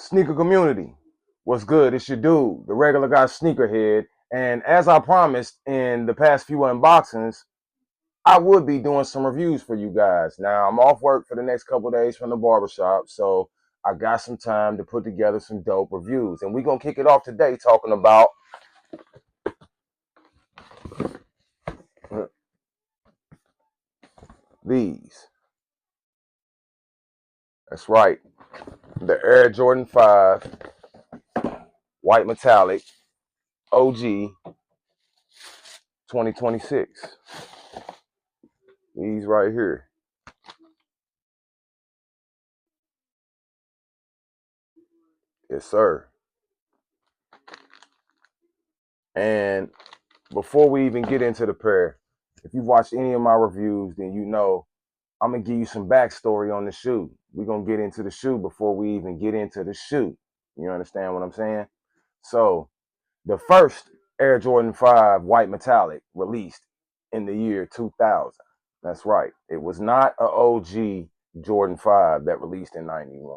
Sneaker community, what's good? It's your dude, the regular guy sneakerhead. And as I promised in the past few unboxings, I would be doing some reviews for you guys. Now, I'm off work for the next couple of days from the barbershop, so I got some time to put together some dope reviews. And we're going to kick it off today talking about these. That's right, the Air Jordan 5 White Metallic OG 2026. These right here. Yes, sir. And before we even get into the pair, if you've watched any of my reviews, then you know I'm gonna give you some backstory on the shoe. We're gonna get into the shoe before we even get into the shoe. You understand what I'm saying? So the first Air Jordan 5 White Metallic released in the year 2000. That's right. It was not an OG Jordan 5 that released in 91.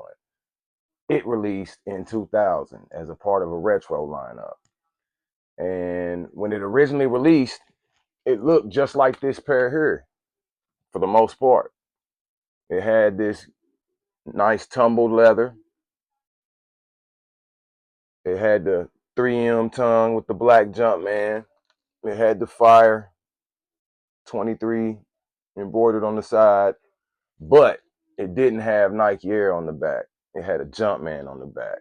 It released in 2000 as a part of a retro lineup. And when it originally released, it looked just like this pair here for the most part. It had this nice tumbled leather. It had the 3M tongue with the black Jumpman. It had the Fire 23 embroidered on the side, but it didn't have Nike Air on the back. It had a Jumpman on the back.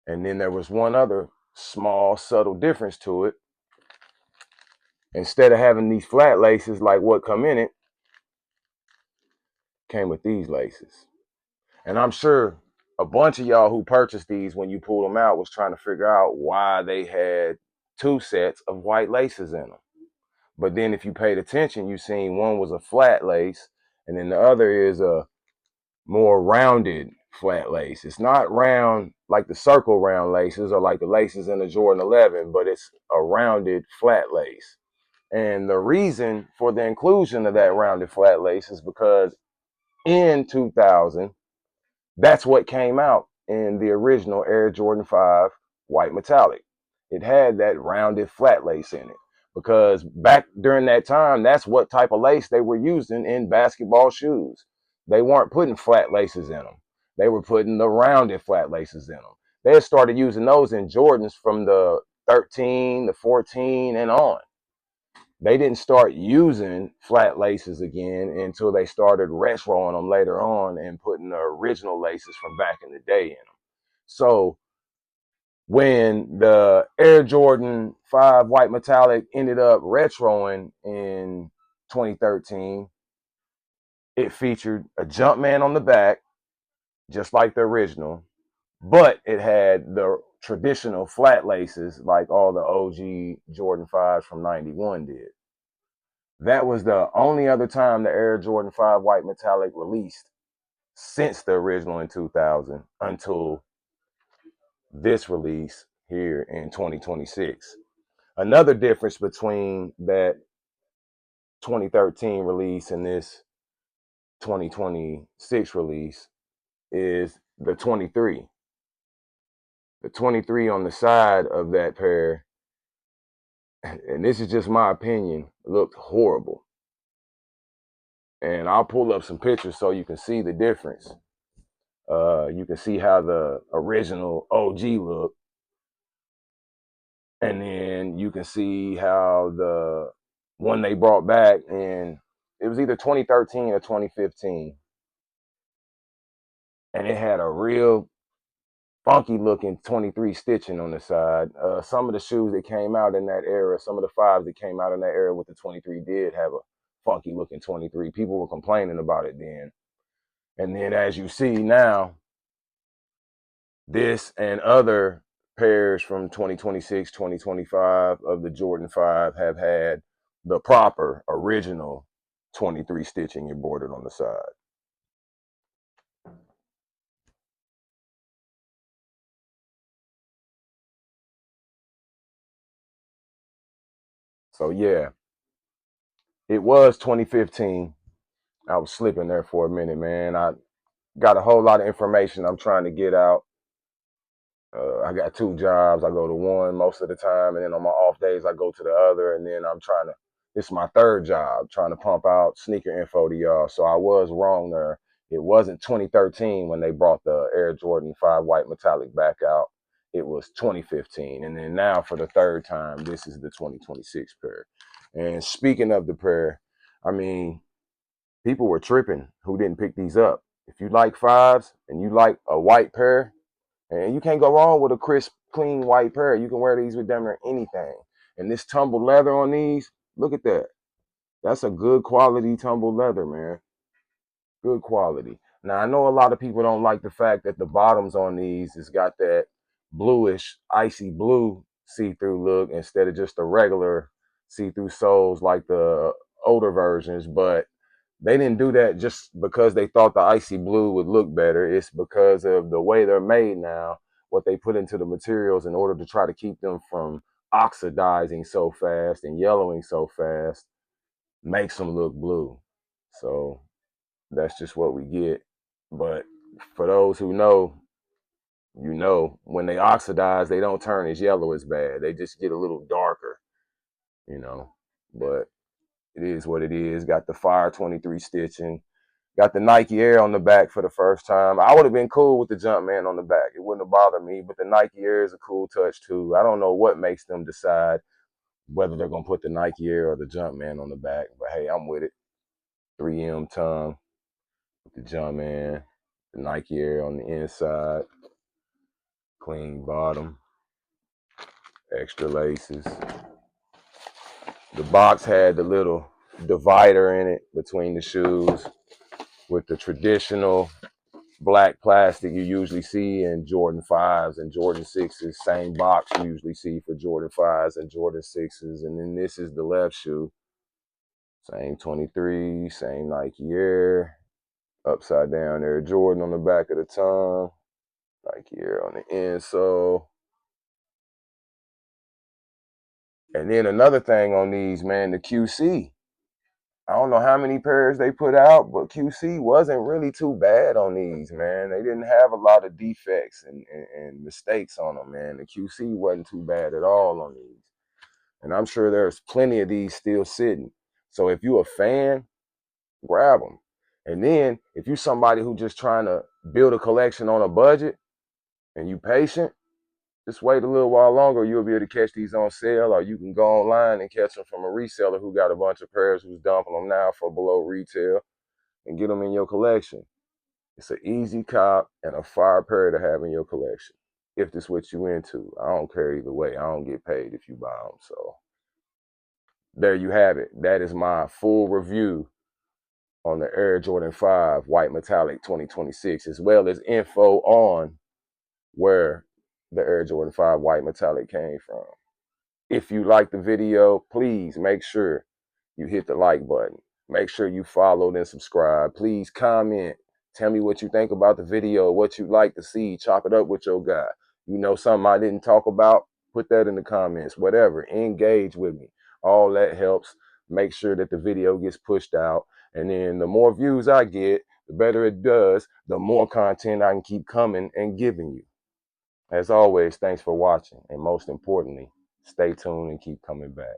And then there was one other small, subtle difference to it. Instead of having these flat laces like what come in it, came with these laces. And I'm sure a bunch of y'all who purchased these when you pulled them out was trying to figure out why they had two sets of white laces in them. But then if you paid attention, you seen one was a flat lace and then the other is a more rounded flat lace. It's not round like the circle round laces or like the laces in the Jordan 11, but it's a rounded flat lace. And the reason for the inclusion of that rounded flat lace is because in 2000, that's what came out in the original Air Jordan 5 White Metallic. It had that rounded flat lace in it because back during that time, that's what type of lace they were using in basketball shoes. They weren't putting flat laces in them. They were putting the rounded flat laces in them. They had started using those in Jordans from the 13, the 14, and on. They didn't start using flat laces again until they started retroing them later on and putting the original laces from back in the day in them. So when the Air Jordan 5 White Metallic ended up retroing in 2013, it featured a Jumpman on the back, just like the original, but it had the traditional flat laces like all the OG Jordan 5s from 91 did. That was the only other time the Air Jordan 5 White Metallic released since the original in 2000 until this release here in 2026. Another difference between that 2013 release and this 2026 release is the 23. The 23 on the side of that pair, and this is just my opinion, looked horrible. And I'll pull up some pictures so you can see the difference. You can see how the original OG looked, and then you can see how the one they brought back, and it was either 2013 or 2015, and it had a real funky looking 23 stitching on the side. Some of the shoes that came out in that era, some of the fives that came out in that era with the 23 did have a funky looking 23. People were complaining about it then. And then as you see now, this and other pairs from 2026, 2025 of the Jordan 5 have had the proper original 23 stitching embroidered on the side. So yeah, it was 2015. I was slipping there for a minute, man. I got a whole lot of information I'm trying to get out. I got 2 jobs. I go to one most of the time, and then on my off days, I go to the other. And then I'm trying to. This is my third job, trying to pump out sneaker info to y'all. So I was wrong there. It wasn't 2013 when they brought the Air Jordan 5 white metallic back out. It was 2015, and then now for the third time, this is the 2026 pair. And speaking of the pair, I mean, people were tripping who didn't pick these up. If you like fives and you like a white pair, and you can't go wrong with a crisp, clean white pair. You can wear these with damn near anything. And this tumbled leather on these, look at that. That's a good quality tumbled leather, man. Good quality. Now, I know a lot of people don't like the fact that the bottoms on these has got that bluish, icy blue see-through look instead of just the regular see-through soles like the older versions, but they didn't do that just because they thought the icy blue would look better. It's because of the way they're made now, what they put into the materials in order to try to keep them from oxidizing so fast and yellowing so fast makes them look blue. So that's just what we get. But for those who know, you know, when they oxidize, they don't turn as yellow as bad. They just get a little darker, you know. But it is what it is. Got the Fire 23 stitching. Got the Nike Air on the back for the first time. I would have been cool with the Jumpman on the back. It wouldn't have bothered me, but the Nike Air is a cool touch too. I don't know what makes them decide whether they're going to put the Nike Air or the Jumpman on the back, but hey, I'm with it. 3M tongue with the Jumpman, the Nike Air on the inside, clean bottom, extra laces. The box had the little divider in it between the shoes with the traditional black plastic you usually see in Jordan 5s and Jordan 6s. Same box you usually see for Jordan 5s and Jordan 6s. And then this is the left shoe. Same 23, same Nike Air. Upside down Air Jordan on the back of the tongue. Nike Air on the insole. And then another thing on these, man, the QC. I don't know how many pairs they put out, but QC wasn't really too bad on these, man. They didn't have a lot of defects and mistakes on them, man. The QC wasn't too bad at all on these. And I'm sure there's plenty of these still sitting. So if you're a fan, grab them. And then if you're somebody who just trying to build a collection on a budget and you patient, just wait a little while longer. You'll be able to catch these on sale, or you can go online and catch them from a reseller who got a bunch of pairs who's dumping them now for below retail and get them in your collection. It's an easy cop and a fire pair to have in your collection. If this what you into, I don't care either way. I don't get paid if you buy them. So there you have it. That is my full review on the Air Jordan 5 White Metallic 2026, as well as info on where the Air Jordan 5 White Metallic came from. If you like the video, please make sure you hit the like button. Make sure you follow and subscribe. Please comment. Tell me what you think about the video, what you'd like to see. Chop it up with your guy. You know something I didn't talk about? Put that in the comments. Whatever. Engage with me. All that helps make sure that the video gets pushed out. And then the more views I get, the better it does, the more content I can keep coming and giving you. As always, thanks for watching. And most importantly, stay tuned and keep coming back.